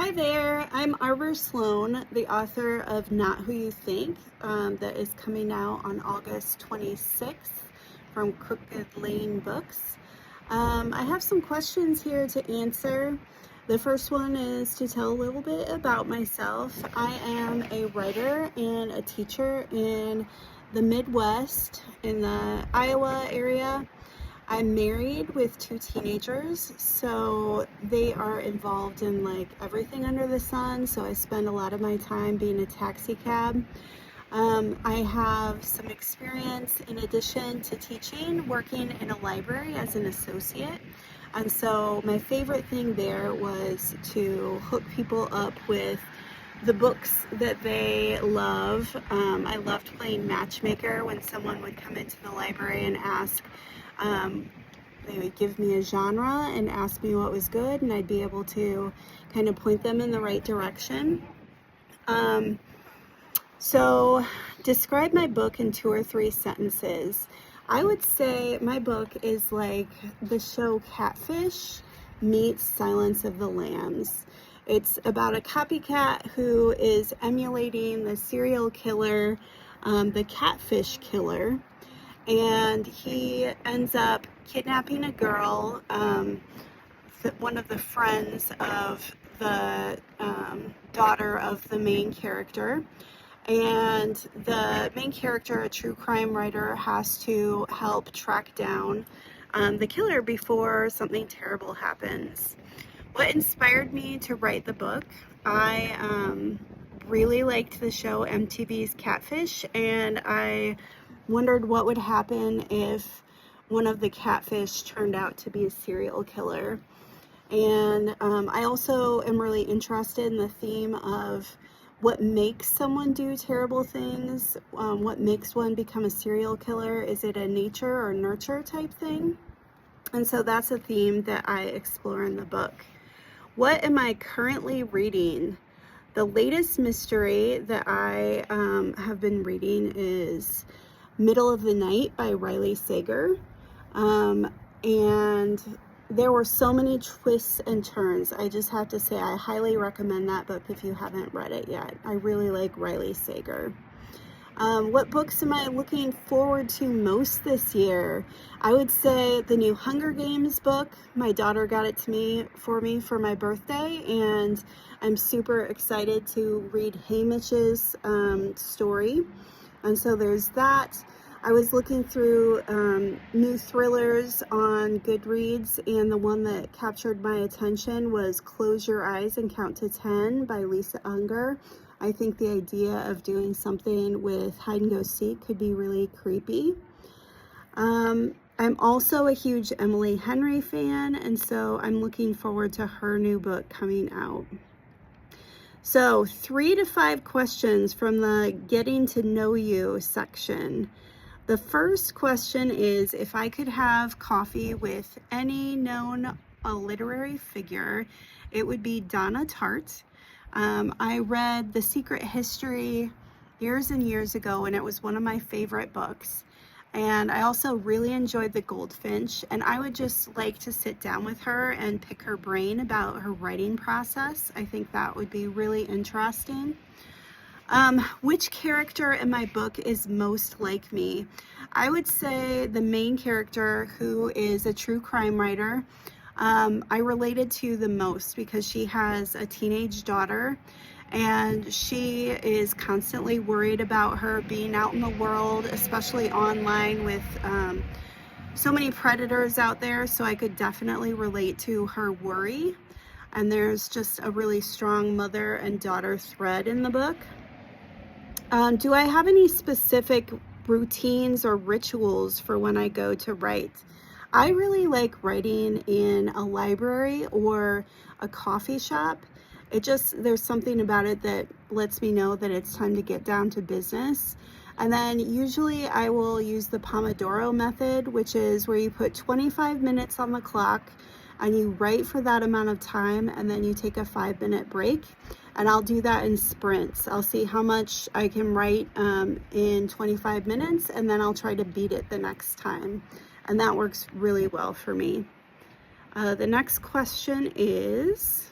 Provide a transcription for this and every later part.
Hi there, I'm Arbor Sloan, the author of Not Who You Think, that is coming out on August 26th from Crooked Lane Books. I have some questions here to answer. The first one is to tell a little bit about myself. I am a writer and a teacher in the Midwest, in the Iowa area. I'm married with two teenagers, so they are involved in like everything under the sun. So I spend a lot of my time being a taxi cab. I have some experience in addition to teaching, working in a library as an associate. And so my favorite thing there was to hook people up with the books that they love. I loved playing matchmaker when someone would come into the library and ask, they would give me a genre and ask me what was good, and I'd be able to kind of point them in the right direction. So describe my book in 2 or 3 sentences. I would say my book is like the show Catfish meets Silence of the Lambs. It's about a copycat who is emulating the serial killer, the catfish killer, and he ends up kidnapping a girl, one of the friends of the daughter of the main character. And the main character, a true crime writer, has to help track down the killer before something terrible happens. What inspired me to write the book? I really liked the show MTV's Catfish, and I wondered what would happen if one of the catfish turned out to be a serial killer. And I also am really interested in the theme of what makes someone do terrible things, what makes one become a serial killer. Is it a nature or nurture type thing? And so that's a theme that I explore in the book. What am I currently reading? The latest mystery that I have been reading is Middle of the Night by Riley Sager. And there were so many twists and turns. I just have to say I highly recommend that book if you haven't read it yet. I really like Riley Sager. What books am I looking forward to most this year? I would say the new Hunger Games book. My daughter got it for me for my birthday, and I'm super excited to read Hamish's story. And so there's that. I was looking through new thrillers on Goodreads, and the one that captured my attention was Close Your Eyes and Count to 10 by Lisa Unger. I think the idea of doing something with hide and go seek could be really creepy. I'm also a huge Emily Henry fan, and so I'm looking forward to her new book coming out. So 3 to 5 questions from the Getting to Know You section. The first question is, if I could have coffee with any known literary figure, it would be Donna Tartt. I read The Secret History years and years ago, and it was one of my favorite books. And I also really enjoyed The Goldfinch, and I would just like to sit down with her and pick her brain about her writing process. I think that would be really interesting. Which character in my book is most like me? I would say the main character, who is a true crime writer. I related to the most because she has a teenage daughter, and she is constantly worried about her being out in the world, especially online with so many predators out there. So I could definitely relate to her worry. And there's just a really strong mother and daughter thread in the book. Do I have any specific routines or rituals for when I go to write? I really like writing in a library or a coffee shop. There's something about it that lets me know that it's time to get down to business. And then usually I will use the Pomodoro method, which is where you put 25 minutes on the clock and you write for that amount of time, and then you take a 5-minute break. And I'll do that in sprints. I'll see how much I can write in 25 minutes, and then I'll try to beat it the next time. And that works really well for me. The next question is,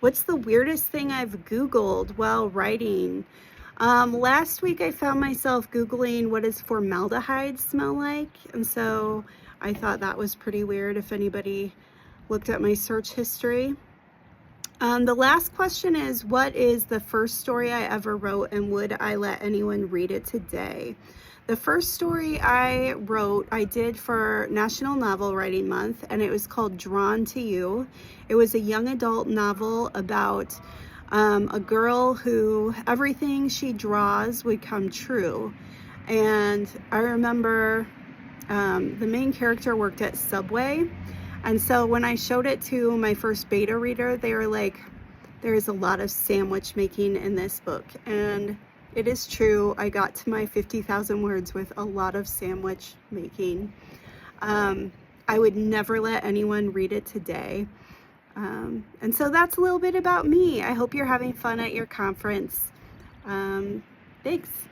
What's the weirdest thing I've Googled while writing? Last week I found myself Googling what does formaldehyde smell like, and so I thought that was pretty weird if anybody looked at my search history. The last question is, what is the first story I ever wrote, and would I let anyone read it today? The first story I wrote, I did for National Novel Writing Month, and it was called Drawn to You. It was a young adult novel about a girl who everything she draws would come true. And I remember the main character worked at Subway. And so when I showed it to my first beta reader, they were like, there's a lot of sandwich making in this book. And it is true. I got to my 50,000 words with a lot of sandwich making. I would never let anyone read it today. And so that's a little bit about me. I hope you're having fun at your conference. Thanks.